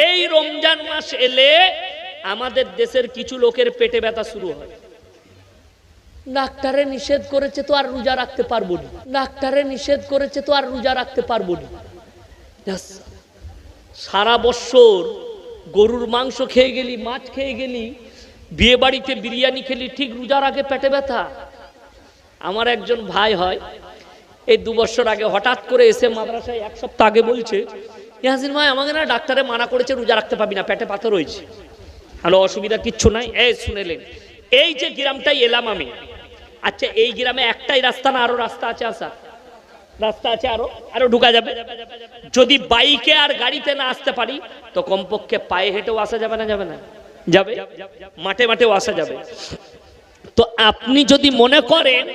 এই রমজান মাস এলে আমাদের দেশের কিছু লোকের পেটে ব্যথা শুরু হয়। ডাক্তারে নিষেধ করেছে তো আর রোজা রাখতে পারবো না, ডাক্তারে নিষেধ করেছে তো আর রোজা রাখতে পারবো না। সারা বছর গরুর মাংস খেয়ে গেলি, মাছ খেয়ে গেলি, বিয়ে বাড়িতে বিরিয়ানি খেলি, ঠিক রোজার আগে পেটে ব্যথা। আমার একজন ভাই হয়, এই 2 বছর আগে হঠাৎ করে এসে মাদ্রাসায় 1 সপ্তাহ আগে বলছে, ইয়াসিন ভাই আমাকে না ডাক্তারে মানা করেছে রোজা রাখতে পারবি না, পেটে পাথর হয়েছে। হ্যালো, অসুবিধা কিচ্ছু নাই। এই শুনেলেন, এই যে গ্রামটাই এলাম আমি, আচ্ছা এই গ্রামে একটাই রাস্তা না আরো রাস্তা আছে? আসা রাস্তা আছে, আরো ঢুকা যাবে। যদি বাইকে আর গাড়িতে না আসতে পারি তো কমপক্ষে পায়ে হেঁটেও আসা যাবে না? যাবে না? যাবে। মাঠে মাঠেও আসা যাবে। তো আপনি যদি মনে করেন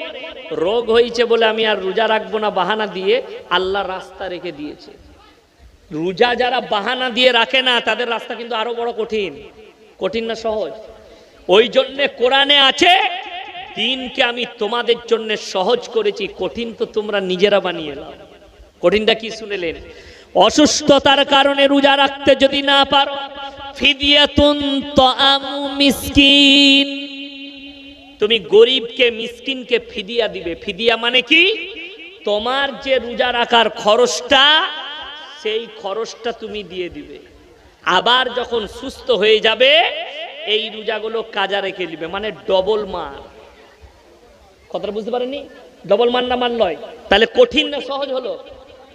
রোগ হয়েছে বলে আমি আর রোজা রাখবো না বাহানা দিয়ে, আল্লাহ রাস্তা রেখে দিয়েছে। রোজা যারা বাহানা দিয়ে রাখে না তাদের রাস্তা কিন্তু আরো বড় কঠিন। কঠিন না সহজ? ওই জন্য কোরআনে আছে, দিনকে আমি তোমাদের জন্য সহজ করেছি, কঠিন তো তোমরা নিজেরা বানিয়ে নাও। কঠিনটা কি শুনেলেন? অসুস্থতার কারণে রোজা রাখতে যদি না পারো, ফিদিয়াতুন তাআমু মিসকিন, তুমি গরিবকে মিসকিনকে ফিদিয়া দিবে। ফিদিয়া মানে কি? তোমার যে রোজা রাখার খরচটা, সেই খরচটা তুমি দিয়ে দিবে। আবার যখন সুস্থ হয়ে যাবে এই রোজাগুলো কাজা রেখে দিবে, মানে ডবল মার। কথাটা বুঝতে পারেননি? ডবল মান না মান নয়। তাহলে কঠিন না সহজ হলো?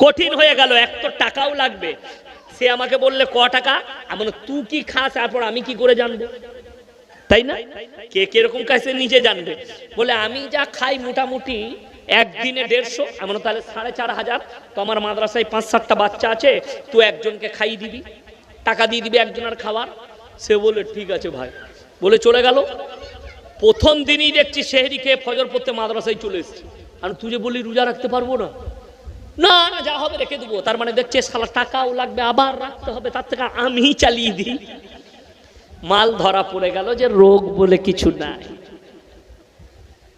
কঠিন হয়ে গেল। এক তো টাকাও লাগবে। সে আমাকে বললে ক টাকা, আমি তুই কি খাস তারপর আমি কি করে জানবো, তাই না? কে কিরকম কাছে নিজে জানবে। বলে আমি যা খাই মোটামুটি একদিনে 150, এমন তাহলে 4500। তো আমার মাদ্রাসায় 5-7টা বাচ্চা আছে, তুই একজনকে খাইয়ে দিবি, টাকা দিয়ে দিবি একজনের খাবার। সে বলে ঠিক আছে ভাই, বলে চলে গেল। প্রথম দিনই দেখছি সেহরি খেয়ে ফজর পড়তে মাদ্রাসায় চলে এসেছি। আর তুই যে বলি রোজা রাখতে পারবো না, না না যা হবে রেখে দেবো। তার মানে দেখছে সালা টাকাও লাগবে, আবার রাখতে হবে, তার থেকে আমি চালিয়ে দিই। মাল ধরা পড়ে গেল যে রোগ বলে কিছু নাই।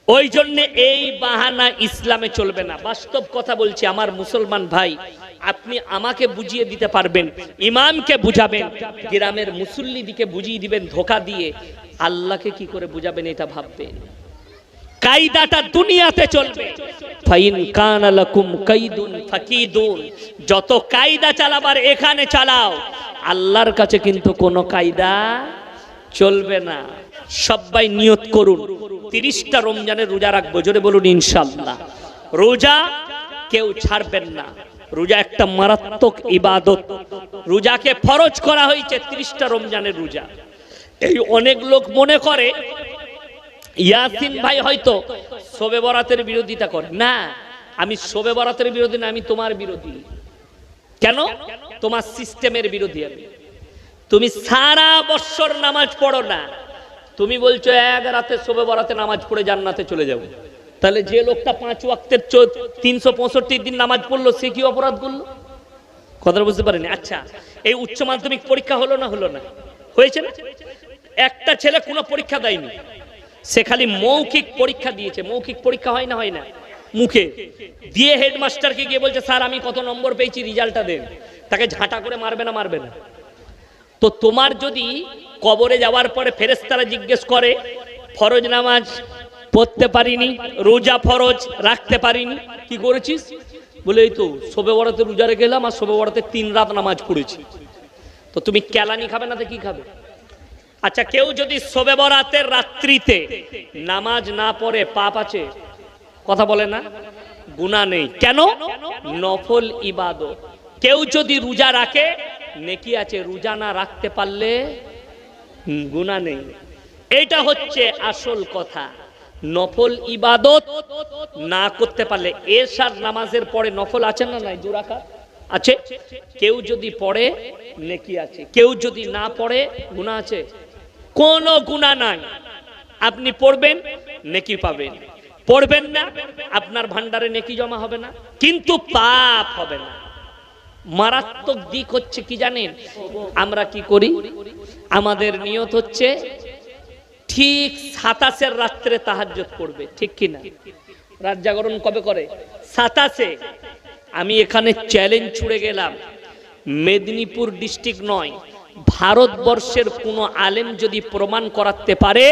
ওই জন্য এই বাহানা ইসলামে চলবে না। বাস্তব কথা বলছি আমার মুসলমান ভাই, আপনি আমাকে বুঝিয়ে দিতে পারবেন, ইমামকে বুঝাবেন, গ্রামের মুসল্লিদিকে বুঝিয়ে দিবেন ধোঁকা দিয়ে, আল্লাহকে কি করে বুঝাবেন এটা ভাববেন। কায়দাটা দুনিয়াতে চলবে। ফাইন কানা লাকুম কাইদুন ফাকিদুন, যত কায়দা চালাবার এখানে চালাও, আল্লাহর কাছে কিন্তু কোনো কায়দা চলবে না। সবাই নিয়ত করুন 30টা রমজানের রোজা রাখবো, জোরে বলুন ইনশাআল্লাহ। রোজা কেউ ছাড়বেন না। রোজা একটা মারাত্মক ইবাদত। রোজাকে ফরজ করা হয়েছে 30টা রমজানের রোজা। এই অনেক লোক মনে করে ইয়াসিন ভাই হয়তো শবে বরাতের বিরোধিতা করে। না, আমি শবে বরাতের বিরোধী না, আমি তোমার বিরোধী। কেন? তোমার সিস্টেমের বিরোধী আমি। তুমি সারা বছর নামাজ পড়ো না, তুমি বলছো এক রাতে শবে বরাতে নামাজ পড়ে জান্নাতে চলে যাবো। তাহলে যে লোকটা 5 ওয়াক্তের 365 দিন নামাজ পড়লো সে কি অপরাধ করলো? কথা বুঝতে পারেনি? আচ্ছা, এই উচ্চ মাধ্যমিক পরীক্ষা হলো না? হলো না? হয়েছে না? একটা ছেলে কোনো পরীক্ষা দেয়নি, সে খালি মৌখিক পরীক্ষা দিয়েছে। মৌখিক পরীক্ষা হয় না? হয় না? মুখে দিয়ে হেডমাস্টারকে গিয়ে বলছে স্যার আমি কত নম্বর পেয়েছি, রেজাল্টটা দেন। তাকে ঝাঁটা করে মারবে না? মারবে না? তো তোমার যদি কবরে যাওয়ার পরে ফেরেশতারা জিজ্ঞেস করে ফরজ নামাজ পড়তে পারিনি, রোজা ফরজ রাখতে পারিনি, কি করেছিস? বলে এই তো শবে বরাতে রোজা রেখে গেলাম আর শবে বরাতে 3 রাত নামাজ পড়েছি। তো তুমি কেলানি খাবে না তো কি খাবে? আচ্ছা, কেউ যদি শবে বরাতের রাত্রিতে নামাজ না পড়ে পাপ আছে? কথা বলে না? গুনাহ নেই। কেন? নফল ইবাদত। কেউ যদি রোজা রাখে নেকি আছে, রোজা না রাখতে পারলে গুনাহ নেই। এটা হচ্ছে আসল কথা। নফল ইবাদত না করতে পারলে, এশার নামাজের পরে নফল আছে না নাই? 2 রাকাত আছে। কেউ যদি পড়ে নেকি আছে, কেউ যদি না পড়ে গুনাহ আছে? কোনো গুনাহ নাই। আপনি পড়বেন নেকি পাবেন, পড়বেন না আপনার ভান্ডারে নেকি জমা হবে না, কিন্তু পাপ হবে না। মারাত্মক দিক হচ্ছে কি জানেন? আমরা কি করি? আমাদের নিয়ত হচ্ছে ঠিক 27-এর রাত্রে তাহাজ্জুদ পড়বে, ঠিক কি না? রাত জাগরণ কবে করে? 27-এ। আমি এখানে চ্যালেঞ্জ ছুড়ে গেলাম, মেদিনীপুর ডিস্ট্রিক্ট নয়, ভারতবর্ষের কোনো আলেম যদি প্রমাণ করাতে পারে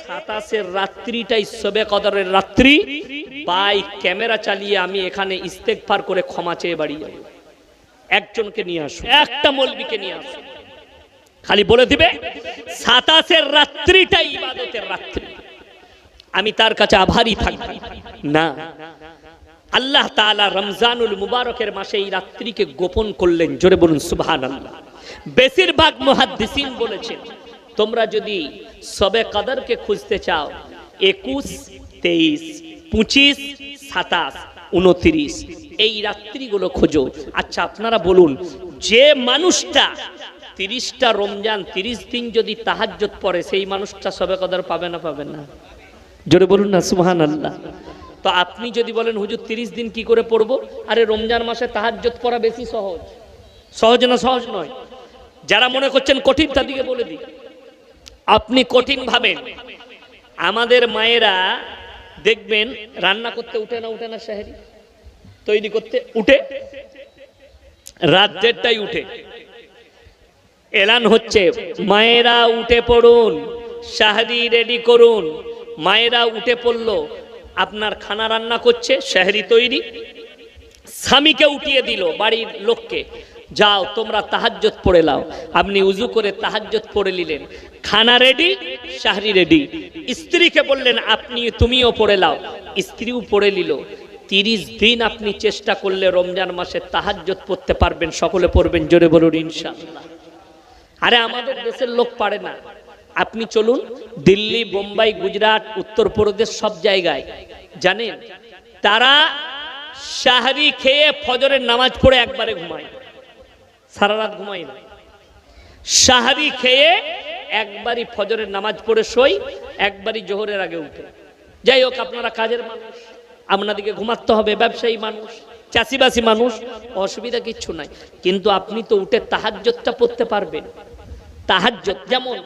27-এর রাত্রিটাই শবে কদরের রাত্রি, বাই ক্যামেরা চালিয়ে আমি এখানে ইস্তেগফার করে ক্ষমা চেয়ে বাড়ি যাব। একজনকে নিয়ে আসুন, একটা মৌলবীকে নিয়ে আসুন, খালি বলে দিবে 27-এর রাত্রিটাই ইবাদতের রাত্রি, আমি তার কাছে আভারী থাকব। না, আল্লাহ তাআলা রমজানুল মুবারকের মাসে এই রাত্রিকে গোপন করলেন। জোরে বলুন সুবহানাল্লাহ। বেশিরভাগ মুহাদ্দিসিন বলেছেন তোমরা যদি শবে কদরকে খুঁজতে চাও 21, 23, 25, 27, 29 এই রাত্রিগুলো খোঁজো। আচ্ছা আপনারা বলুন, যে মানুষটা 30টা রমজান 30 দিন যদি তাহাজ্জুদ পড়ে সেই মানুষটা শবে কদর পাবে না পাবে না? জোরে বলুন না সুবহানাল্লাহ। তো আপনি যদি বলেন হুজুর 30 দিন কি করে পড়বো, আরে রমজান মাসে তাহাজ্জুদ পড়া বেশি সহজ। সহজ না সহজ নয়? যারা মনে করছেন কঠিন তাদেরকে বলে দিই, আপনি কঠিন ভাবেন। আমাদের মায়েরা দেখবেন রান্না করতে উঠে না সেহরি তৈরি করতে উঠে, রাত 1:30টায় উঠে এলান হচ্ছে মায়েরা উঠে পড়ুন, সেহরি রেডি করুন। মায়েরা উঠে পড়লো, আপনার খানা রান্না করছে, সেহরি তৈরি, স্বামীকে উঠিয়ে দিল, বাড়ির লোককে, যাও তোমরা তাহাজ্জুদ পড়ে নাও। আপনি উজু করে তাহাজ্জুদ পড়ে নিলেন, খানা রেডি, সেহরি রেডি। স্ত্রীকে বললেন তুমিও পড়ে নাও, স্ত্রীও পড়ে নিল। 30 দিন আপনি চেষ্টা করলে রমজান মাসে তাহাজ্জুদ পড়তে পারবেন। সকলে পড়বেন, জোরে বলুন ইনশাআল্লাহ। আরে আমাদের দেশের লোক পারে না। আপনি চলুন দিল্লি, বোম্বাই, গুজরাট, উত্তরপ্রদেশ সব জায়গায় জানেন তারা সেহরি খেয়ে ফজরের নামাজ পড়ে একবারে ঘুমায়, সারা রাত ঘুমায় না। সেহরি খেয়ে একবারই ফজরের নামাজ পড়ে শোয়, একবারই জোহরের আগে উঠে। যাই হোক, আপনারা কাজের মানুষ, আপনাদেরকে ঘুমাতে হবে, ব্যবসায়ী মানুষ, চাষিবাসী মানুষ, অসুবিধা কিচ্ছু নাই। কিন্তু আপনি তো উঠে তাহাজ্জুদটা পড়তে পারবেন। তাহাজ্জুদ যেমন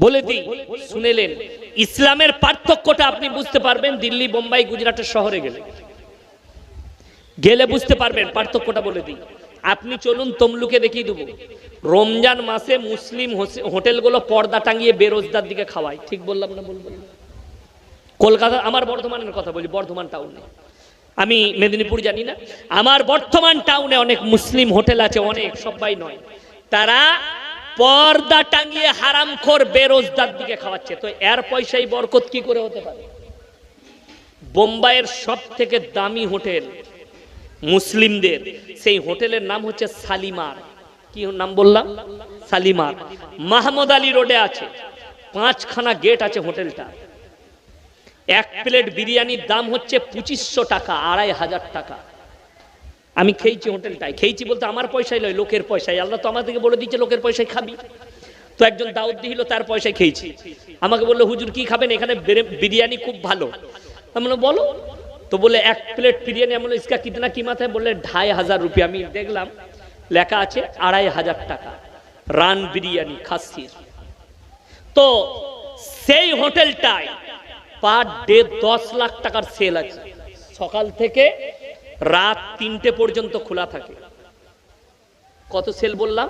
বলে দিই, শুনেলেন, ইসলামের পার্থক্যটা আপনি বুঝতে পারবেন দিল্লি, বোম্বাই, গুজরাটের শহরে গেলে বুঝতে পারবেন পার্থক্যটা। বলে দিই, আপনি চলুন তমলুকে দেখিয়ে দেবো, রমজান মাসে মুসলিম হোটেলগুলো পর্দা টাঙিয়ে বেরোজগার দিকে খাওয়ায়। ঠিক বললাম না? বলবেন কলকাতা, আমার বর্ধমানের কথা বলি, বর্ধমান টাউনে, আমি মেদিনীপুর জানি না, আমার বর্ধমান টাউনে অনেক মুসলিম হোটেল আছে, অনেক, সবাই নয়। তারা পর্দা টাঙিয়ে হারামখোর বেরোজগার দিকে খাওয়াচ্ছে। তো এর পয়সায় বরকত কি করে হতে পারে? বোম্বাইয়ের সব থেকে দামি হোটেল মুসলিমদের, সেই হোটেলের নাম হচ্ছে শালিমার। কি নাম বললাম? শালিমার। মাহমুদ আলী রোডে আছে, 5খানা গেট আছে হোটেলটা। এক প্লেট বিরিয়ানির দাম হচ্ছে 2500 টাকা, 2500 টাকা। আমি খেয়েছি হোটেলটায়, খেয়েছি বলতে আমার পয়সায় নয়, লোকের পয়সায়। আল্লাহ তো আমাদেরকে বলে দিচ্ছে লোকের পয়সায় খাবি। তো একজন দাওয়াত দিল, তার পয়সায় খেয়েছি। আমাকে বললো হুজুর কি খাবেন, এখানে বিরিয়ানি খুব ভালো। আমি বললাম বলো। তো বলে এক প্লেট বিরিয়ানি, আমি বললাম ইসকা কিতনা কিমত है? বললে 2500 রুপিয়া। আমি দেখলাম লেখা আছে 2500 টাকা, রান বিরিয়ানি খাসির। তো সেই হোটেলটায় পার ডে 10 লাখ টাকার সেল আছে, সকাল থেকে রাত 3টে পর্যন্ত খোলা থাকে। কত সেল বললাম?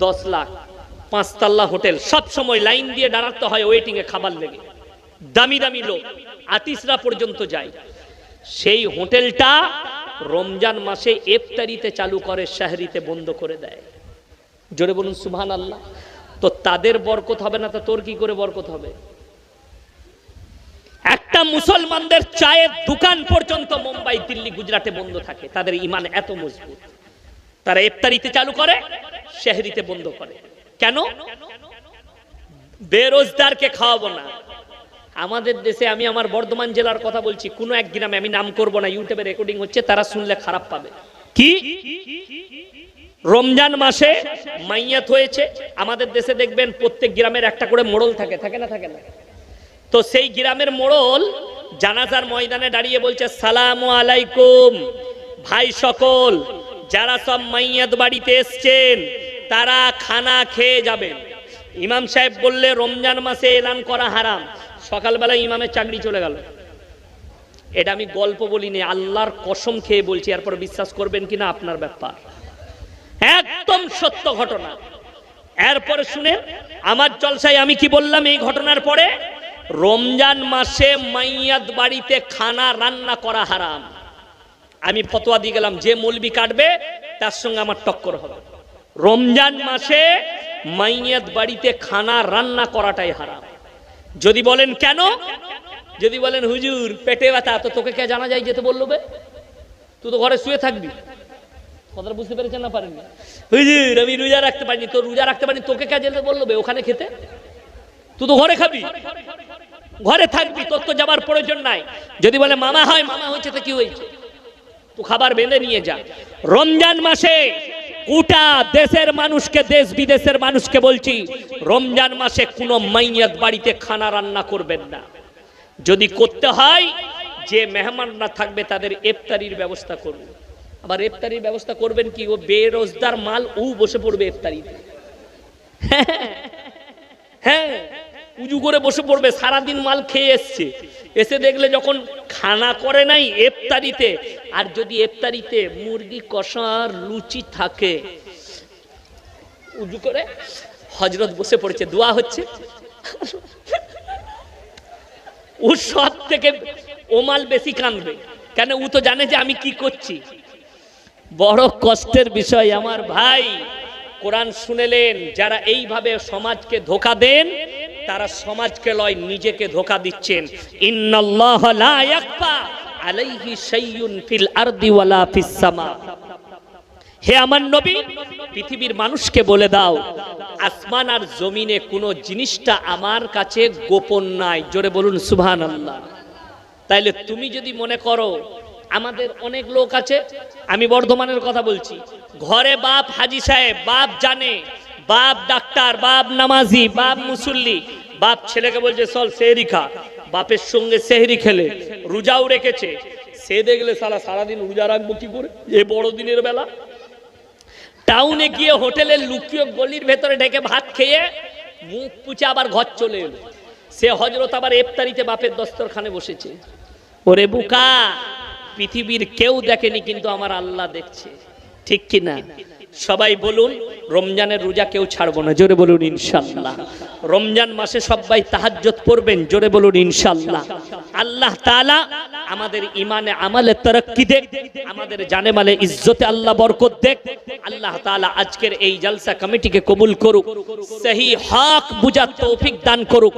10 লাখ। 5 তলা হোটেল, সব সময় লাইন দিয়ে দাঁড়াতে হয় ওয়েটিং এ খাবার লেগে। দামি দামি লোক, আর্টিস্টরা পর্যন্ত যায়। সেই হোটেলটা রমজান মাসে ইফতারিতে চালু করে, সেহরিতে বন্ধ করে দেয়। জোরে বলুন সুবহানাল্লাহ। তো তাদের বরকত হবে না তো তোর কি করে বরকত হবে? একটা মুসলমানদের চায়ের দোকান পর্যন্ত মুম্বাই, দিল্লি, গুজরাটে বন্ধ থাকে। তাদের ঈমান এত মজবুত, তারা ইফতারিতে চালু করে, সেহরিতে বন্ধ করে। কেন? বেরোজগারকে খাওয়াবো না। আমাদের দেশে, আমি আমার বর্ধমান জেলার কথা বলছি, কোন এক গ্রামে, আমি নাম করব না, ইউটিউবে রেকর্ডিং হচ্ছে, তারা শুনলে খারাপ পাবে। কি রমজান মাসে মাইয়াত হয়েছে? আমাদের দেশে দেখবেন প্রত্যেক গ্রামের একটা করে মোড়ল থাকে, থাকে না? থাকে না? তো সেই গ্রামের মোড়ল জানাজার ময়দানে দাঁড়িয়ে বলছে, সালামু আলাইকুম ভাই সকল, যারা সব মাইয়াত বাড়িতে এসছেন তারা খানা খেয়ে যাবেন। ইমাম সাহেব বললে রমজান মাসে এলান করা হারাম। সকালবেলা ইমামের চাকরি চলে গেল। এটা আমি গল্প বলিনি, আল্লাহর কসম খেয়ে বলছি, এরপর বিশ্বাস করবেন কিনা আপনার ব্যাপার। একদম সত্য ঘটনা। এরপরে শুনেন আমার জলসায় আমি কি বললাম এই ঘটনার পরে, রমজান মাসে মাইয়াত বাড়িতে খানা রান্না করা হারাম। আমি ফতোয়া দিয়ে গেলাম, যে মৌলবি কাটবে তার সঙ্গে আমার টক্কর হবে। রমজান মাসে মাইয়াত বাড়িতে খানা রান্না করাটাই হারাম। যদি বলেন কেন, যদি বলেন হুজুর পেটে ব্যথা, তো তোকে কে জানা যায় যেতে বললো বে? তুই তো ঘরে শুয়ে থাকবি। কথাটা বুঝতে পেরেছেন না পারেননি? হুজুর আমি রোজা রাখতে পারিনি, তো রোজা রাখতে পারিনি, তোকে কে যেতে বললো বে ওখানে খেতে? তুই তো ঘরে খাবি, ঘরে থাকবি, তোর তো যাবার প্রয়োজন নাই। যদি বলে মামা হয়, মামা হয়েছে তো কি হয়েছে, তুই খাবার বেঁধে নিয়ে যা। রমজান মাসে গোটা দেশের মানুষকে, দেশ বিদেশের মানুষকে বলছি, রমজান মাসে কোনো মাইয়াত বাড়িতে খানা রান্না করবেন না। যদি করতে হয়, যে মেহমানরা থাকবে তাদের ইফতারির ব্যবস্থা করুন। আবার ইফতারির ব্যবস্থা করবেন কি, ও বেরোজগার মাল ও বসে পড়বে ইফতারিতে। হ্যাঁ, উজু করে বসে পড়বে, সারাদিন মাল খেয়ে এসছে, এসে দেখলে যখন খানা করে নাই ইফতারিতে, আর যদি ইফতারিতে মুরগি কষার লুচি থাকে, উজু করে হযরত বসে পড়েছে, দোয়া হচ্ছে, ও সব থেকে ও মাল বেশি কাঁদবে। কেন, ও তো জানে যে আমি কি করছি। বড় কষ্টের বিষয় আমার ভাই। কোরআন শুনেলেন, যারা এইভাবে সমাজকে ধোঁকা দেন তারা সমাজকে লয় নিজেকে ধোঁকা দিচ্ছেন। ইন্নাল্লাহ লা ইয়াখফা আলাইহি শাইউন ফিল আরদি ওয়ালা ফিস সামা। হে আমার নবী, পৃথিবীর মানুষকে বলে দাও, আসমান আর জমিনে কোনো জিনিসটা আমার কাছে গোপন নাই। জোরে বলুন সুবহানাল্লাহ। তাইলে তুমি যদি মনে করো, আমাদের অনেক লোক আছে, আমি বর্ধমানের কথা বলছি, ঘরে বাপ হাজি সাহেব, বাপ জানে, বাপ ডাক্তার, বাপ নামাজি, বাপ মুসল্লি, বাপ ছেলেকে বলছে চল সেহরি খা, বাপের সঙ্গে সেহরি খেলে, রোজাও রেখেছে, সে দেখলে সারা সারাদিন রোজা রাখবো কি করে, এ বড়দিনের বেলা টাউনে গিয়ে হোটেলে লুকিয়ে গলির ভেতরে ঢেকে ভাত খেয়ে মুখ পুছে আবার ঘর চলে এলো। সে হযরত আবার ইফতারিতে বাপের দস্তরখানে বসেছে। ওরে বুকা, পৃথিবীর কেউ দেখেনি কিন্তু আমার আল্লাহ দেখছে, ঠিক কি না? সবাই বলুন, রমজানের রোজা কেউ ছাড়বো না। জোরে বলুন ইনশাআল্লাহ। রমজান মাসে সবাই তাহাজ্জুদ পড়বেন। জোরে বলুন ইনশাআল্লাহ। আল্লাহ তাআলা আমাদের ইমানে আমালে তারাক্কি দেখ, আমাদের জানে মালে ইজ্জতে আল্লাহ বরকত দেখ। আল্লাহ তাআলা আজকের এই জলসা কমিটিকে কবুল করুক, সহি হক বুঝার তৌফিক দান করুক।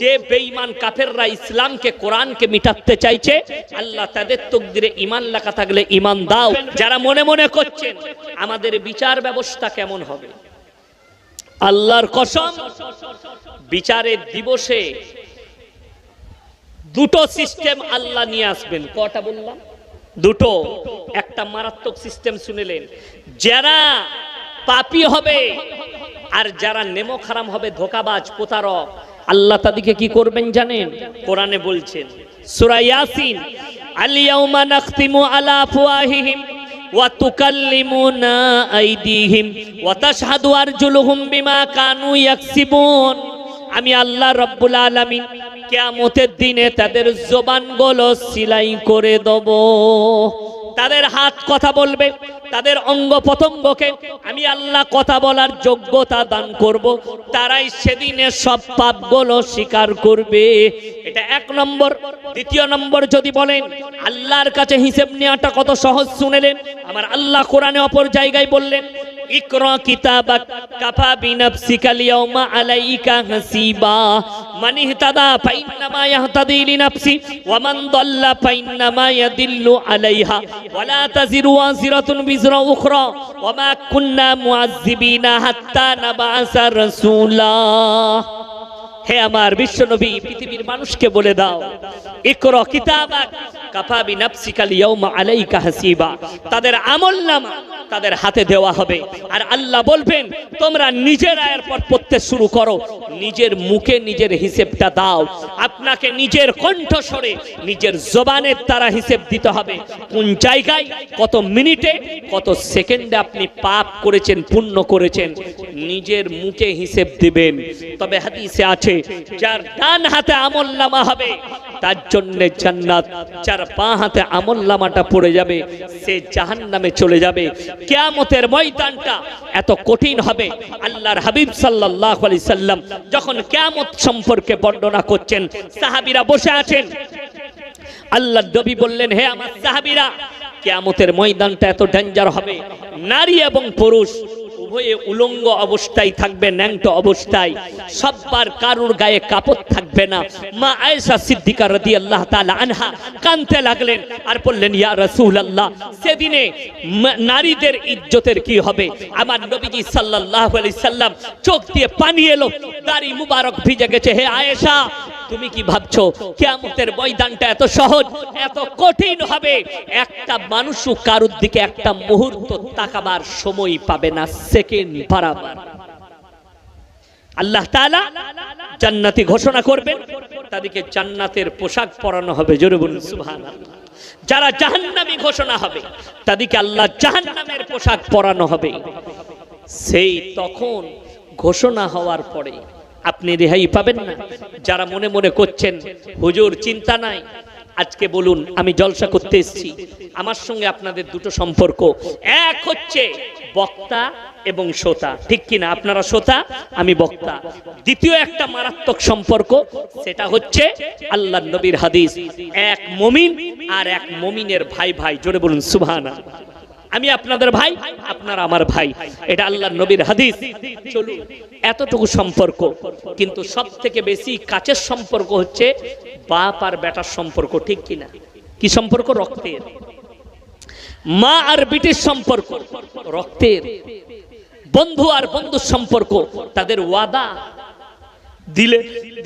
যে বেঈমান কাফেররা ইসলামকে কোরআনকে মিটাতে চাইছে, আল্লাহ তাদের তকদিরে ঈমান লেখা থাকলে ঈমান দাও। যারা মনে মনে করছেন আমাদের বিচার ব্যবস্থা কেমন হবে, আল্লাহর কসম, বিচারের দিবসে দুটো সিস্টেম আল্লাহ নিয়ে আসবেন। কটা বললাম? দুটো। একটা মারাত্মক সিস্টেম শুনেলেন, যারা পাপী হবে আর যারা নেমক হারাম হবে, ধোঁকাবাজ প্রতারক, আল্লাহ তাদেরকে কি করবেন জানেন? কোরআনে বলছেন সূরা ইয়াসিন, আল ইয়াউমা নাখতিমু আলা আফওয়াহিহিম ওয়া তুকাল্লিমুনা আইদিহিম ওয়া তাশহাদু আরজুলুহুম বিমা কানু ইয়াকসিবুন। আমি আল্লাহ রাব্বুল আলামিন কিয়ামতের দিনে তাদের জবানগুলো সিলাই করে দেব, তাদের হাত কথা বলবে, তাদের অঙ্গ প্রত্যঙ্গকে আমি আল্লাহ কথা বলার যোগ্যতা দান করব, তারাই সেদিনে সব পাপগুলো স্বীকার করবে। এটা এক নম্বর। দ্বিতীয় নম্বর, যদি বলেন আল্লাহর কাছে হিসাব নেওয়াটা কত সহজ শুনেলেন, আমার আল্লাহ কোরআনে অপর জায়গায় বললেন, ইকরা কিতাবাক কাফা বিনাফসিকা লিয়াউমা আলাইকা হাসিবা মান ইহতাদা ফাইন্নামা ইয়াহতাদি লিনাফসি ওয়া মান দাল্লা ফাইন্নামা ইয়াদিল্লু আলাইহা ওয়া লা তাজিরু ওয়াজিরাতুন বিজরা উখরা ওয়া মা কুন্না মুআযযিবিনা হাত্তা নাবআসা রাসূলা। হে আমার বিশ্বনবী, পৃথিবীর মানুষকে বলে দাও, ইকরা কিতাবাক কাফা বিনাফসিকা লিয়াউমা আলাইকা হাসিবা। তাদের আমলনামা তাদের হাতে দেওয়া হবে, আর আল্লাহ বলবেন তোমরা নিজেরা এরপর পড়তে শুরু করো, নিজের মুখে নিজের হিসেবটা দাও। আপনাকে নিজের কণ্ঠস্বরে নিজের জবানের দ্বারা হিসেব দিতে হবে, কোন জায়গায় কত মিনিটে কত সেকেন্ডে আপনি পাপ করেছেন পুণ্য করেছেন, নিজের মুখে হিসেব দিবেন। তবে হাদিসে আছে, যার ডান হাতে আমলনামা হবে তার জন্য জান্নাত। যার বাঁ হাতে আমলনামাটা পড়ে যাবে সে জাহান্নামে চলে যাবে। কিয়ামতের ময়দানটা এত কঠিন হবে। আল্লাহর হাবিব সাল্লাল্লাহু আলাইহি সাল্লাম যখন কিয়ামত সম্পর্কে বর্ণনা করছেন, সাহাবীরা বসে আছেন। আল্লাহর নবী বললেন, হে আমার সাহাবীরা, কিয়ামতের ময়দানটা এত ডেঞ্জার হবে, নারী এবং পুরুষ উভয়ে উলঙ্গ অবস্থায় থাকবে, ন্যাংটো অবস্থায়, সবার কারুর গায়ে কাপড় থাকবে না। মা আয়েশা সিদ্দিকা রাদিয়াল্লাহু তাআলা আনহা কাঁদতে লাগলেন আর বললেন, ইয়া রাসূলুল্লাহ, সেদিনে নারীদের ইজ্জতের কি হবে? আমার নবীজি সাল্লাল্লাহু আলাইহি সাল্লাম চোখ দিয়ে পানি এলো, দাড়ি মুবারক ভিজে গেছে। হে আয়েশা, তুমি কি ভাবছো কিয়ামতের ময়দানটা এত সহজ, এত কঠিন হবে? একটা মানুষও কারুর দিকে একটা মুহূর্ত তাকাবার সময় পাবে না, সেকেন্ড বরাবর। আল্লাহ তাআলা জান্নাতি ঘোষণা করবেন, তাদেরকে জান্নাতের পোশাক পরানো হবে। জোরে বলুন সুবহানাল্লাহ। যারা জাহান্নামী ঘোষণা হবে তাদেরকে আল্লাহ জাহান্নামের পোশাক পরানো হবে। সেই তখন ঘোষণা হওয়ার পরে আপনি রেহাই পাবেন না। যারা মনে মনে করছেন হুজুর চিন্তা নাই, আজকে বলুন আমি জলসা করতে এসেছি, আমার সঙ্গে আপনাদের দুটো সম্পর্ক, এক হচ্ছে বক্তা এবং শ্রোতা, ঠিক কিনা? আপনারা শ্রোতা, আমি বক্তা। দ্বিতীয় একটা মারাত্মক সম্পর্ক, সেটা হচ্ছে আল্লাহর নবীর হাদিস, এক মুমিন আর এক মুমিনের ভাই ভাই। জোরে বলুন সুবহানাল্লাহ। আমি আপনাদের ভাই, আপনারা আমার ভাই, এটা আল্লাহর নবীর হাদিস। চলুন, এতটুকু সম্পর্ক। কিন্তু সব থেকে বেশি কাছের সম্পর্ক হচ্ছে বাপ আর বেটার সম্পর্ক, ঠিক কিনা? কি সম্পর্ক? রক্তের। মা আর বিটির সম্পর্ক রক্তের। বন্ধু আর বন্ধুর সম্পর্ক তাদের ওয়াদা,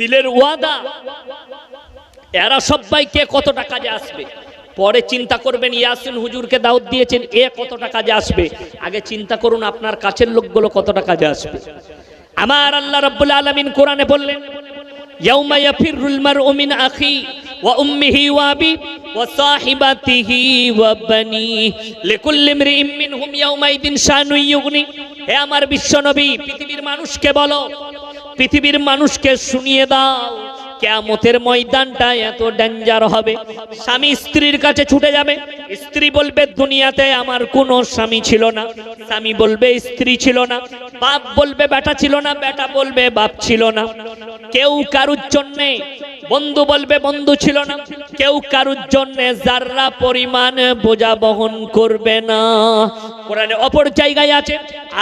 দিলের ওয়াদা। এরা সবাই কে কতটা কাজে আসবে পরে চিন্তা করবেন। ইয়াসিন হুজুরকে দাওয়াত দিয়েছেন, এ কতটা কাজে আসবে, আগে চিন্তা করুন আপনার কাছের লোকগুলো কতটা কাজে আসবে। আমার আল্লাহ রাব্বুল আলামিন কোরআনে বললেন, ইয়াউমা ইয়াফিরুল মারউ মিন আখি ওয়া উম্মিহি ওয়া আবি ওয়া সাহিবাতিহি ওয়া বানি লিকুল্লি ইমরিইম মিনহুম ইয়াউমাইদিন শানুন ইউগনি। হে আমার বিশ্বনবী, পৃথিবীর মানুষকে বলো, পৃথিবীর মানুষকে শুনিয়ে দাও, কিয়ামতের ময়দানটা এত ডেঞ্জার হবে। স্বামী স্ত্রীর কাছে ছুটে যাবে, স্ত্রী বলবে দুনিয়াতে আমার কোনো স্বামী ছিল না, স্বামী বলবে স্ত্রী ছিল না, বাপ বলবে বেটা ছিল না, বেটা বলবে বাপ ছিল না। কেউ কারুর জন্যে, বন্ধু বলবে বন্ধু ছিল না, কেউ কারুর জন্যে যাররা পরিমাণ বোঝা বহন করবে না। কোরআনে অপর জায়গায় আছে,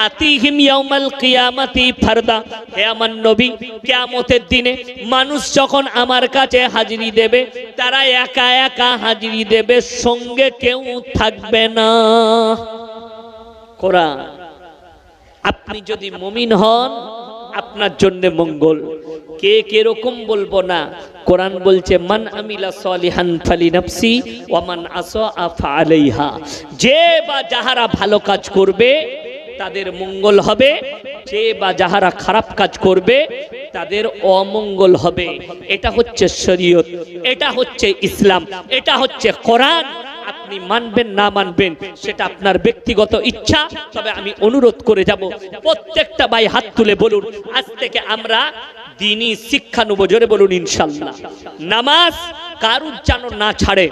আতিহিম ইয়াউমাল কিয়ামাতি ফারদা। হে আমার নবী, কিয়ামতের দিনে মানুষ যখন আমার কাছে হাজিরি দেবে, তারা একা একা হাজিরি দেবে, সঙ্গে কেউ থাকবে না। কোরআন। আপনি যদি মুমিন হন আপনার জন্য মঙ্গল, কে কিরকম বলবো না। কোরআন বলছে, মান আমিলা সলিহান ফালিনাফসি ওয়া মান আসা ফাআলাইহা। যে বা যাহারা ভালো কাজ করবে তাদের মঙ্গল হবে, যে বা যাহারা খারাপ কাজ করবে তাদের অমঙ্গল হবে। এটা হচ্ছে শরীয়ত, এটা হচ্ছে ইসলাম, এটা হচ্ছে কোরআন। আপনি মানবেন না মানবেন সেটা আপনার ব্যক্তিগত ইচ্ছা। তবে আমি অনুরোধ করে যাব, প্রত্যেকটা ভাই হাত তুলে বলুন, আজ থেকে আমরা দ্বীনি শিক্ষা নেব। জোরে বলুন ইনশাআল্লাহ। নামাজ কারুর যেন না ছাড়ে,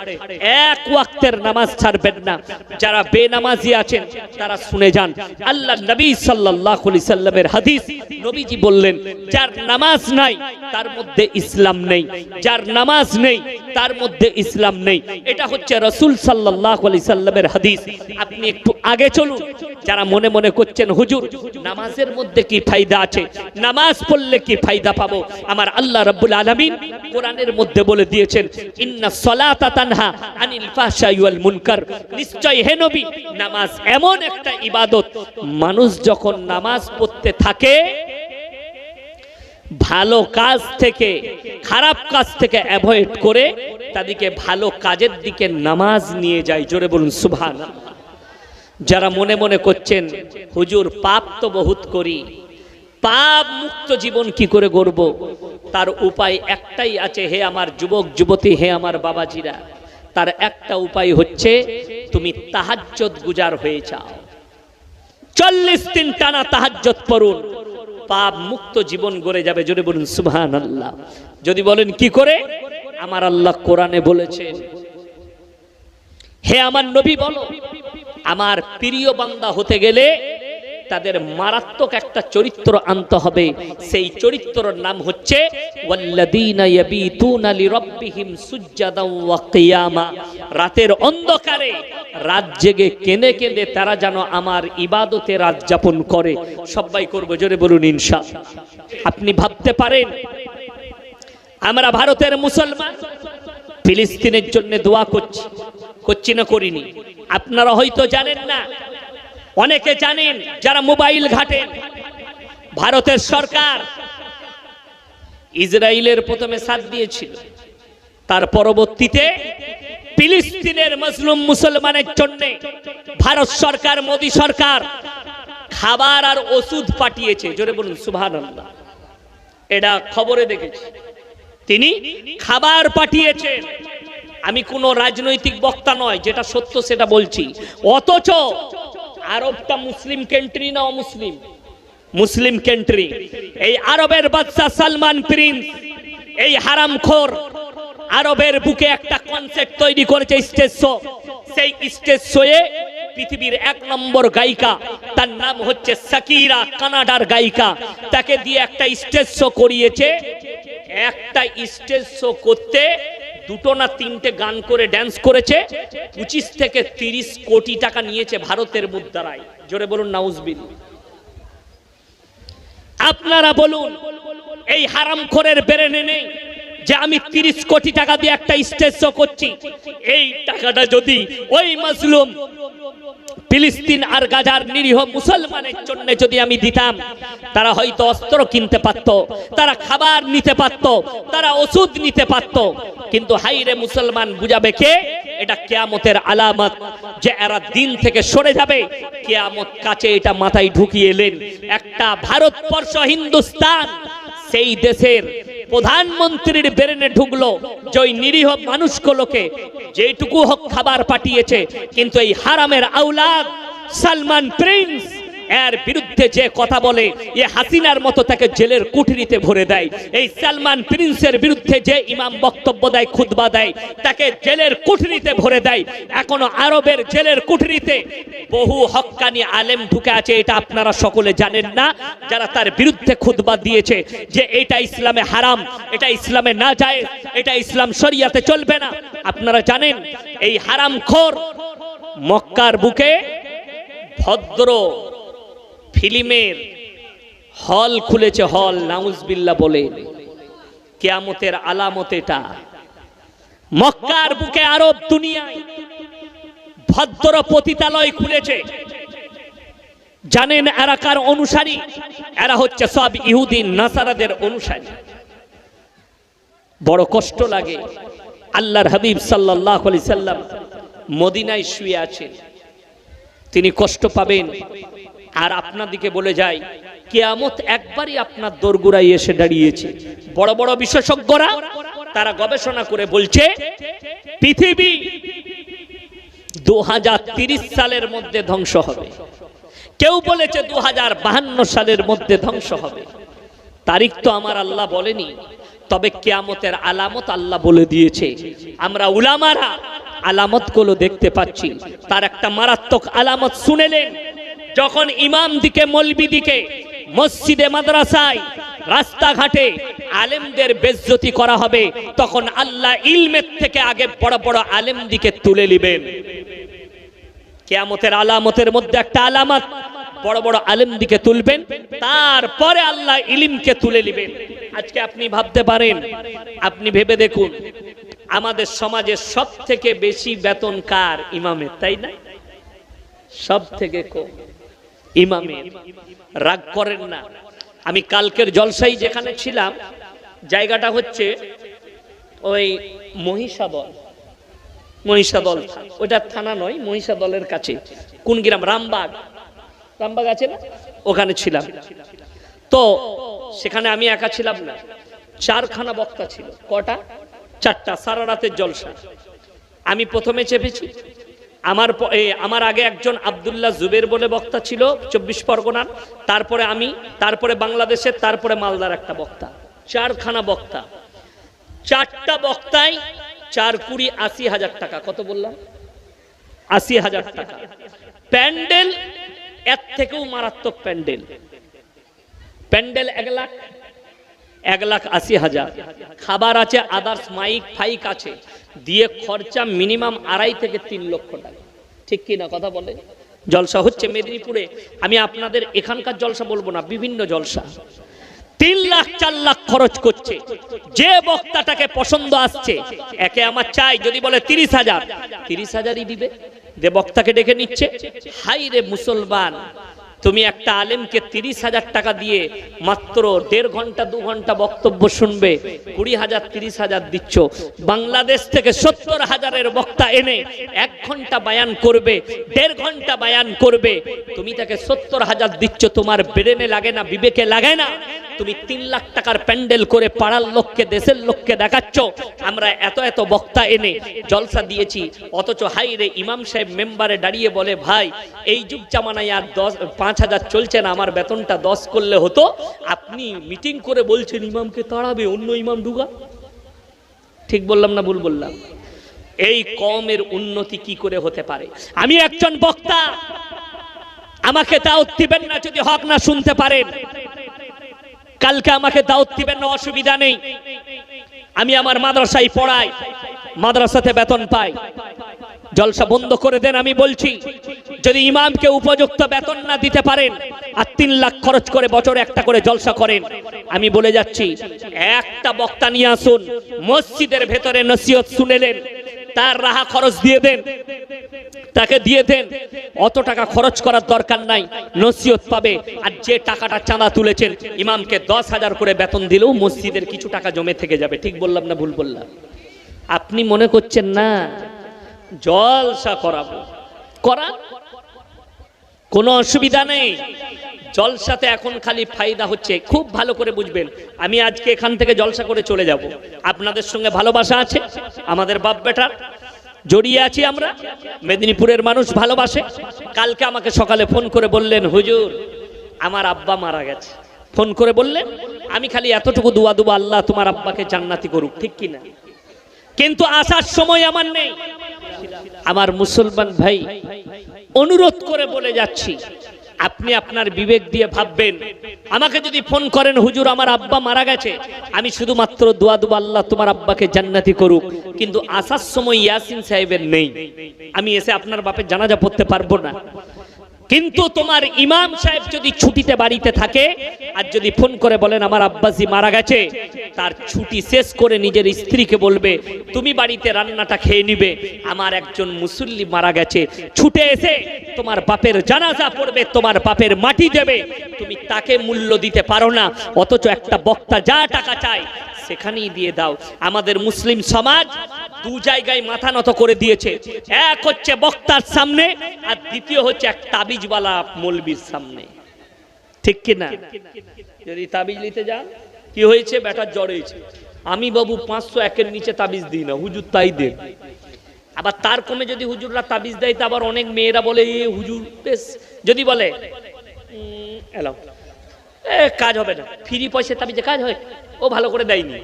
এক ওয়াক্তের নামাজ ছাড়বেন না। যারা বেনামাজি আছেন তারা শুনে যান, আল্লাহ নবী সাল্লাল্লাহু আলাইহি সাল্লামের হাদিস। নবীজি বললেন, যার নামাজ নাই তার মধ্যে ইসলাম নেই, যার নামাজ নেই তার মধ্যে ইসলাম নেই। এটা হচ্ছে রাসূল সাল্লাল্লাহু আলাইহি সাল্লামের হাদিস। আপনি একটু আগে চলুন। যারা মনে মনে করছেন হুজুর নামাজের মধ্যে কি ফায়দা আছে, নামাজ পড়লে কি ফায়দা পাবো, আমার আল্লাহ রাব্বুল আলামিন কোরআনের মধ্যে বলে দিয়েছেন, ইন্নাস সালাতা তানহা আনিল ফাহশাই ওয়াল মুনকার। নিশ্চয় হে নবী, নামাজ এমন একটা ইবাদত, মানুষ যখন নামাজ পড়তে থাকে ভালো কাজ থেকে, খারাপ কাজ থেকে অ্যাভয়েড করে তাদেরকে ভালো কাজের দিকে নামাজ নিয়ে যায়। জোরে বলুন সুবহানাল্লাহ। যারা মনে মনে করছেন হুজুর পাপ তো বহুত করি, পাপ মুক্ত জীবন কি করে গড়ব, তার উপায় একটাই আছে। হে আমার যুবক যুবতী, হে আমার বাবাজিরা, তার একটা উপায় হচ্ছে তুমি তাহাজ্জুদ গুজার হয়ে যাও। 40 দিন টানা তাহাজ্জুদ পড়ুন, পাপ মুক্ত জীবন গড়ে যাবে। জোরে বলুন সুবহানাল্লাহ। যদি বলেন কি করে, আমার আল্লাহ কোরআনে বলেছেন, হে আমার নবী বলো, আমার প্রিয় বান্দা হতে গেলে তাদের মারাত্মক একটা চরিত্র আনতে হবে। সেই চরিত্রের নাম হচ্ছে ওয়াল্লাযীনা ইয়াবিতুনা লিরাব্বিহিম সুজদান ওয়া কিয়ামা। রাতের অন্ধকারে রাত জেগে কেঁদে কেঁদে তারা যেন আমার ইবাদতে রাত যাপন করে। সবাই করব, জোরে বলুন ইনশাআল্লাহ। আপনি ভাবতে পারেন আমরা ভারতের মুসলমান ফিলিস্তিনের জন্য দোয়া করছি না করিনি? আপনারা হয়তো জানেন না, অনেকে জানেন যারা মোবাইল ঘাটেন। ভারতের সরকার ইসরায়েলের প্রথমে সাথ দিয়েছিল, তার পরবর্তীতে ফিলিস্তিনের মজলুম মুসলমানের জন্য ভারত সরকার, মোদী সরকার খাবার আর ওষুধ পাঠিয়েছে। জোরে বলুন সুবহানাল্লাহ। এটা খবরে দেখেছি, তিনি খাবার পাঠিয়েছেন। আমি কোনো রাজনৈতিক বক্তা নয়, যেটা সত্য সেটা বলছি। অথচ আরবটা মুসলিম কান্ট্রি না অমুসলিম? মুসলিম কান্ট্রি। এই আরবের বাদশা সালমান প্রিন্স, এই হারামখোর আরবের বুকে একটা কনসেপ্ট তৈরি করেছে স্টেজ শো। সেই স্টেজ শোয়ে পৃথিবীর 1 নম্বর গায়িকা, তার নাম হচ্ছে শাকিরা, কানাডার গায়িকা। তাকে দিয়ে একটা স্টেজ শো করিয়েছে। একটা স্টেজ শো করতে 2টো না 3টে গান করে ড্যান্স করেছে। 25 থেকে 30 কোটি টাকা নিয়েছে ভারতের মুদ্রায়। জোরে বলুন নাউজুবিল্লাহ। আপনারা বলুন, এই হারামখোরের ব্রেনে নেই যে আমি 30 কোটি টাকা দিয়ে একটা স্টেজ শো করছি। এই টাকাটা যদি ওই মাজলুম ফিলিস্তিন আর গাজার নিরীহ মুসলমানের জন্য যদি আমি দিতাম, তারা হয়তো অস্ত্র কিনতে পারত, তারা খাবার নিতে পারত, তারা ওষুধ নিতে পারত। কিন্তু হাইরে মুসলমান বুঝাবে কে? এটা কিয়ামতের আলামত যে এরা দিন থেকে সরে যাবে। কিয়ামত কাছে এটা মাথায় ঢুকিয়ে এলেন। একটা ভারতবর্ষ, হিন্দুস্তান, সেই দেশের প্রধানমন্ত্রীর ব্রেনে ঢুকলো যে ওই নিরীহ মানুষগুলোকে যেটুকু হোক খাবার পাঠিয়েছে। কিন্তু এই হারামের আওলাদ সালমান প্রিন্স এর বিরুদ্ধে যে কথা বলে, এ হাসিনার মতো তাকে জেলের কুঠরিতে ভরে দেয়। এই সালমান প্রিন্সের বিরুদ্ধে যে ইমাম বক্তব্য দেয়, খুতবা দেয়, তাকে জেলের কুঠরিতে ভরে দেয়। এখনো আরবের জেলের কুঠরিতে বহু হক্কানি আলেম ঢুকে আছে। এটা আপনারা সকলে জানেন না, যারা তার বিরুদ্ধে খুতবা দিয়েছে যে এটা ইসলামে হারাম, এটা ইসলামে না যায়, এটা ইসলাম শরিয়াতে চলবে না। আপনারা জানেন এই হারামখোর মক্কার বুকে ভদ্র ফিল্মের হল খুলেছে, হল। নাউজুবিল্লাহ বলে। কিয়ামতের আলামত এটা। মক্কার বুকে আরব দুনিয়ায় ভদ্র পতিতালয় খুলেছে। জানেন এরা কার অনুসারী? এরা হচ্ছে সব ইহুদি নাসারাদের অনুসারী। বড় কষ্ট লাগে। আল্লাহর হাবিব সাল্লাল্লাহু আলাইহি সাল্লাম মদিনায় শুয়ে আছেন, তিনি কষ্ট পাবেন। আর আপনাদিকে বলে যায় কিয়ামত একবারই আপনার দোরগোড়ায় এসে দাঁড়িয়েছে। বড় বড় বিশেষজ্ঞরা তারা গবেষণা করে বলছে পৃথিবী 2030 সালের মধ্যে ধ্বংস হবে। কেউ বলেছে 2052 সালের মধ্যে ধ্বংস হবে। তারিখ তো আমার আল্লাহ বলেনি, তবে কিয়ামতের আলামত আল্লাহ বলে দিয়েছে। আমরা উলামারা আলামতগুলো দেখতে পাচ্ছি। তার একটা মারাত্মক আলামত শুনেলেন, যখন ইমাম দিকে, মৌলবি দিকে, মসজিদে, মাদ্রাসায়, রাস্তাঘাটে আলেমদের বেজ্জতি করা হবে, তখন আল্লাহ ইলমের থেকে আগে বড় বড় আলেম দিকে তুলে নেবেন। কিয়ামতের আলামতের মধ্যে একটা আলামত, বড় বড় আলেম দিকে তুলবেন, তারপরে আল্লাহ ইলমকে তুলে নেবেন। আজকে আপনি ভাবতে পারেন, আপনি ভেবে দেখুন, আমাদের সমাজে সব থেকে বেশি বেতন কার? ইমামের, তাই না? সব থেকে কম ইমামের। রাগ করেন না, আমি কালকের জলসাই যেখানে ছিলাম, জায়গাটা হচ্ছে ওই মহিষাদল। ওটা থানা নয়, মহিষাদলের কাছে। কোন গ্রাম? রামবাগ। রামবাগ আছে না? ওখানে ছিলাম। তো সেখানে আমি একা ছিলাম না, 4খানা বক্তা ছিল। কটা? 4টা। সারা রাতের জলসা। আমি প্রথমে চেপেছি। আমার আগে একজন আব্দুল্লাহ জুবের বলে বক্তা ছিল 24 পরগনার, তারপরে আমি, তারপরে বাংলাদেশের, তারপরে মালদার একটা বক্তা। 4খানা বক্তা। 4টা বক্তায় 4 কুড়ি 80,000 টাকা। কত বললাম? 80,000 টাকা। প্যান্ডেল এর থেকেও মারাত্মক প্যান্ডেল। প্যান্ডেল 1,80,000। খাবার আছে, আদার্স মাইক ফাইক আছে, দিয়ে খরচা মিনিমাম 2.5 থেকে 3 লক্ষ টাকা। ঠিক কি না কথা বলে? জলসা হচ্ছে মেদিনীপুরে। আমি আপনাদের এখানকার জলসা বলবো না, বিভিন্ন জলসা 3 লাখ 4 লাখ খরচ করছে। যে বক্তাটাকে পছন্দ আসছে, একে আমার চাই, যদি বলে 30,000, 30,000ই দিবে। যে বক্তাকে ডেকে নিচ্ছে, হাই রে মুসলমান, তুমি একটা আলেমকে 30,000 টাকা দিয়ে মাত্র 1.5 ঘন্টা 2 ঘন্টা বক্তব্য শুনবে, 20,000 30,000 দিচ্ছ। বাংলাদেশ থেকে 70,000-এর বক্তা এনে 1 ঘন্টা বায়ান করবে, 1.5 ঘন্টা বায়ান করবে, তুমি তাকে 70,000 দিচ্ছ। তোমার ব্রেনে লাগে না, বিবেকে লাগে না? তুমি 3 লাখ টাকার প্যান্ডেল করে পাড়ার লোককে, দেশের লোককে দেখাচ্ছ আমরা এত এত বক্তা এনে জলসা দিয়েছি, অথচ হাই রে ইমাম সাহেব মেম্বারে দাঁড়িয়ে বলে, ভাই এই যুগ জামানায় আর 5,000 চলছে না, আমার বেতনটা 10 করলে হতো। আপনি মিটিং করে বলছেন ইমামকে তাড়াবে, অন্য ইমাম ঢুকা। ঠিক বললাম না ভুল বললাম? এই কওমের উন্নতি কি করে হতে পারে? আমি একজন বক্তা, আমাকে দাওয়াত দিবেন না যদি হক না শুনতে পারেন। কালকে আমাকে দাওয়াত দিবেন না, অসুবিধা নেই। আমি আমার মাদ্রাসায় পড়াই, মাদ্রাসাতে বেতন পাই। জলসা বন্ধ করে দেন আমি বলছি। যদি ইমামকে উপযুক্ত বেতন না দিতে পারেন আর 3 লাখ খরচ করে বছরে একটা করে জলসা করেন, আমি বলে যাচ্ছি, একটা বক্তা নিয়ে আসুন, মসজিদের ভেতরে নসিহত শুনেলেন, তার রাহা খরচ দিয়ে দেন, তাকে দিয়ে দেন। অত টাকা খরচ করার দরকার নাই, নসিহত পাবে। আর যে টাকাটা চাঁদা তুলেছেন, ইমামকে 10,000 করে বেতন দিলেও মসজিদের কিছু টাকা জমে থেকে যাবে। ঠিক বললাম না ভুল বললাম? আপনি মনে করছেন না জলসা করাবো, করা কোনো অসুবিধা নেই। জলসাতে এখন খালি ফায়দা হচ্ছে, খুব ভালো করে বুঝবেন। আমি আজকে এখান থেকে জলসা করে চলে যাব, আপনাদের সঙ্গে ভালোবাসা আছে, আমাদের বাপ বেটার জড়িয়ে আছি আমরা, মেদিনীপুরের মানুষ ভালোবাসে। কালকে আমাকে সকালে ফোন করে বললেন, হুজুর আমার আব্বা মারা গেছে। ফোন করে বললেন, আমি খালি এতটুকু দোয়া দেবো, আল্লাহ তোমার আব্বাকে জান্নাতি করুক। ঠিক কিনা? কিন্তু আসার সময় আমার নেই। আমার মুসলমান ভাই, অনুরোধ করে বলে যাচ্ছি, আপনি আপনার বিবেক দিয়ে ভাববেন। আমাকে যদি ফোন করেন, হুজুর আমার আব্বা মারা গেছে, আমি শুধুমাত্র দোয়া দেবো আল্লাহ তোমার আব্বাকে জান্নাতি করুক, কিন্তু আসার সময় ইয়াসিন সাহেবের নেই, আমি এসে আপনার বাপের জানাজা পড়তে পারবো না। কিন্তু তোমার ইমাম সাহেব যদি ছুটিতে বাড়িতে থাকে আর যদি ফোন করে বলেন আমার আব্বাজি মারা গেছে, তার ছুটি শেষ করে নিজের স্ত্রীকে বলবে তুমি বাড়িতে রান্নাটা খেয়ে নিবে, আমার একজন মুসল্লি মারা গেছে, ছুটে এসে তোমার বাপের জানাজা পড়বে, তোমার বাপের মাটি দেবে। তুমি তাকে মূল্য দিতে পারো না, অথচ একটা বক্তা যা টাকা চায় সেখানেই দিয়ে দাও। আমাদের মুসলিম সমাজ 2 জায়গায় মাথা নত করে দিয়েছে। এক হচ্ছে বক্তার সামনে, আর দ্বিতীয় হচ্ছে এক তাবিজওয়ালা মৌলবীর সামনে। ঠিক কি না? যদি তাবিজ নিতে যান, কি হয়েছে, বেটার জ্বর হয়েছে, আমি বাবু 501-এর নিচে তাবিজ দিই না, হুজুর তাই দেন। আবার তার কমে যদি হুজুররা তাবিজ দেয়, তা আবার অনেক মেয়েরা বলে এ হুজুর বেশ, যদি বলে এলাও কাজ হবে না, ফ্রি পয়সা তাবিজে কাজ হয়, ও ভালো করে দেয়নি।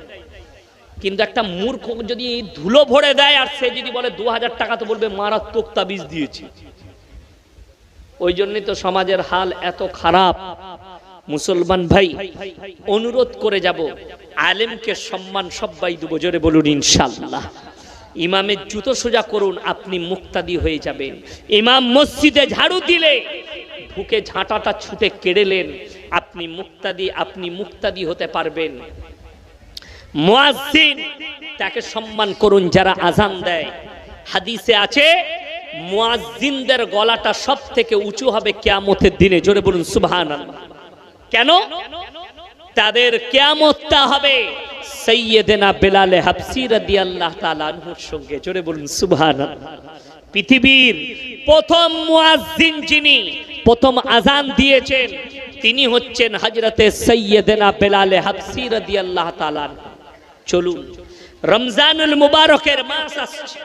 কিন্তু একটা মূর্খ যদি ধুলো ভরে দেয় আর সে যদি বলে 2000 টাকা, তো বলবে মারাত্মক তাবিজ দিয়েছি। ওই জন্যই তো সমাজের হাল এত খারাপ। মুসলমান ভাই, অনুরোধ করে যাব, আলেমকে সম্মান সবাই দেব, জোরে বলুন ইনশাআল্লাহ। ইমামের জুতো সোজা করুন, আপনি মুক্তাদি হয়ে যাবেন। ইমাম মসজিদে ঝাড়ু দিলে ঢুকে ঝাঁটাটা ছুটে কেড়েলেন, আপনি মুক্তাদি হতে পারবেন। মুয়াজ্জিন, তাকে সম্মান করুন যারা আজান দেয়। হাদিসে আছে মুয়াজ্জিনদের গলাটা সব থেকে উঁচু হবে কিয়ামতের দিনে, জোরে বলুন সুবহানাল্লাহ। কেন? তাদের কিয়ামতটা হবে সাইয়্যিদনা বেলাল হাবসি রাদিয়াল্লাহু তাআলা আনহুর সঙ্গে, জোরে বলুন সুবহানাল্লাহ। পৃথিবীর প্রথম মুয়াজ্জিন যিনি প্রথম আজান দিয়েছেন, তিনি হচ্ছেন হযরতে সাইয়্যিদনা বেলাল হাবসি রাদিয়াল্লাহু তাআলা। চলুন, রমজানুল মুবারকের মাস আসছে।